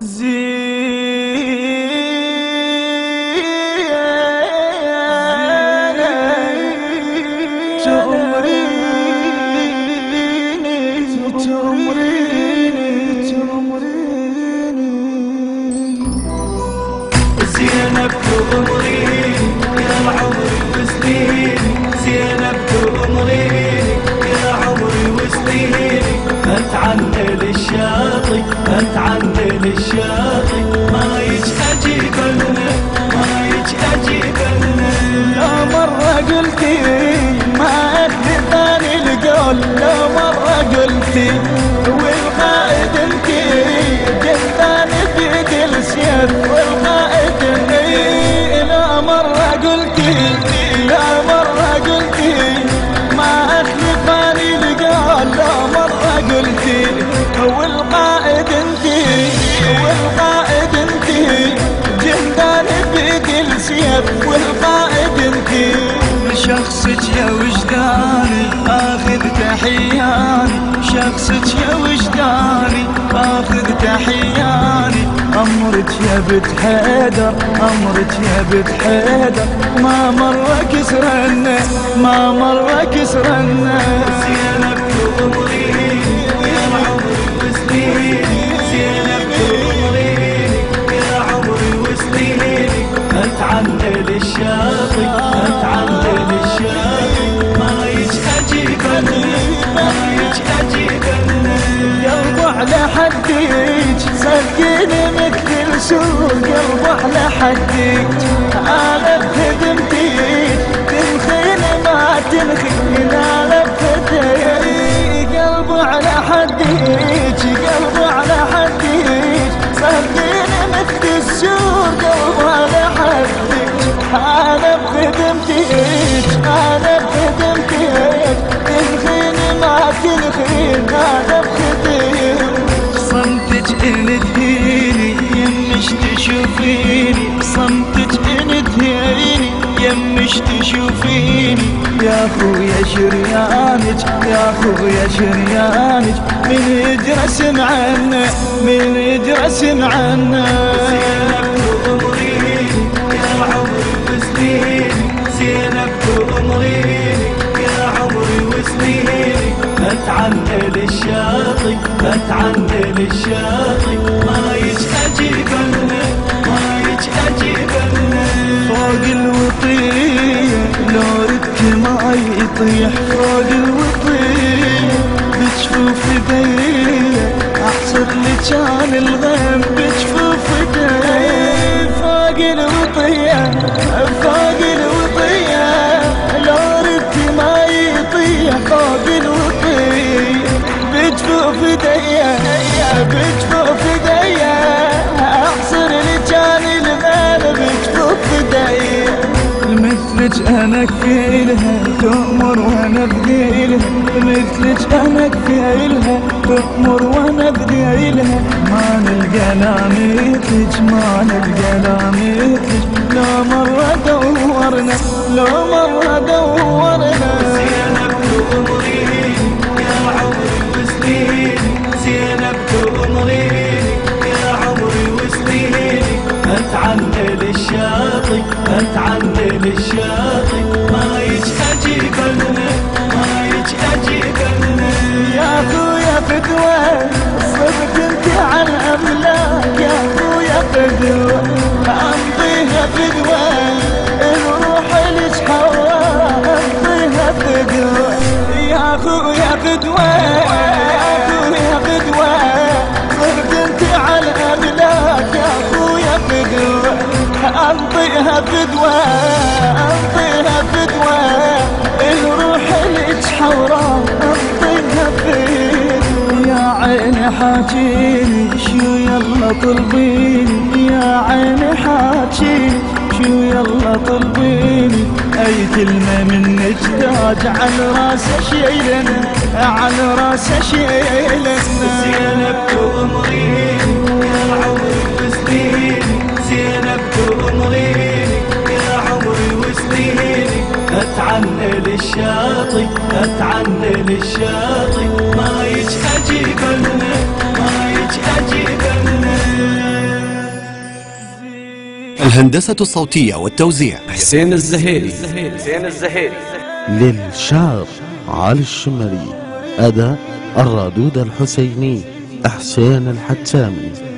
زينب تأمريني يا عمري وسنيني، زينب تأمريني يا عمري وسنيني، اتعنى للشاطئ اتعنى للشاطئ، ما يج اجيبنا ما يج اجيبنا. لو مرة قلتي ما ادري ثاني القول، لو مرة قلتي والقائد انتي جثاني بيد السيف والقائد انتي. لا مرة قلتي لا مرة قلتي ما ادري ثاني القول، لا مرة قلتي والقائد انتي والقائد انتي جثاني بيد السيف والقائد انتي. شخصك يا وجداني اخذ تحياني، شخصك يا وجداني اخذ تحياني. امرك يا بنت حيدر امرك يا بنت حيدر، ما مر كسرنا ما مر كسرنا. زينب تأمريني يا عمري وسنيني، زينب تأمريني يا عمري وسنيني، اتعنى للشاطئ اتعنى للشاطئ، ما يج اجيبنا ما يج اجيبنا. قلبه على حديك سكيني مثل سوق، قلبه على حديك انا بخدمتيك تنخيني ما تنخيني انا بخدمتيك. قلبه على حديك قلبه على حديك سكيني مثل السوق، قلبه على حديك انا بخدمتيك انا بخدمتيك تنخيني ما تنخيني انا بخدمتيك. صمتك انتهيني يمش تشوفيني، صمتك انتهيني يمش تشوفيني. يا خويا شريانك يا خويا شريانك، من يجرس معنا من يجرس معنا. زينب تأمريني يا عمري وسنيني، زينب تأمريني يا عمري وسنيني، اتعنى للشاطئ اتعنى للشاطئ، ما يج اجيبنا ما يج اجيبنا. فوق الوطية لو ردت ما يطيح، فوق الوطية بجفوف ايديا احصر لي كان الغيم بجفوف ايديا. فوق الوطية فوق الوطية لو ردت ما يطيح، فوق الوطية بجفوف ايديا بجفوف ايديا احصر لي كان الغيم بجفوف ايديا. مثلك انا كفيلها تؤمر وانا بديلها، مثلك انا كفيلها تؤمر وانا بديلها. ما نلقى لا مثلك ما نلقى لا مثلك، لو مرة دورنا لو مرة دورنا. زينب تأمريني يا عمري وسنيني، زينب تأمريني يا عمري وسنيني، اتعنى للشاطئ اتعنى للشاطئ، ما يج اجيبنا ما يج اجيبنا. يا خويا فدوة صرت انت عن املاك، يا خويا فدوة امضيها فدوة الروح لك حوا امضيها فدوة. يا خويا فدوة يا خويا فدوة صرت انت عن املاك، يا خويا فدوة امضيها فدوة امضيها فدوة الروح لك حورا امضيها فدوة. يا عيني حاجيني شو يلا طلبيني، يا عيني حاجيني شو يلا طلبيني. اي كلمة منك تاج على راسه شيلنا على راسه شيلنا. زينب تأمريني يا عمري وسنيني، زينب تأمريني يا عمري وسنيني، اتعنى للشاطئ اتعنى للشاطئ، ما يج اجيبنا ما يج اجيبنا. الهندسة الصوتية والتوزيع حسين الزهيري. للشعر علي الشمري. أداء الرادود الحسيني حسين الحتامي.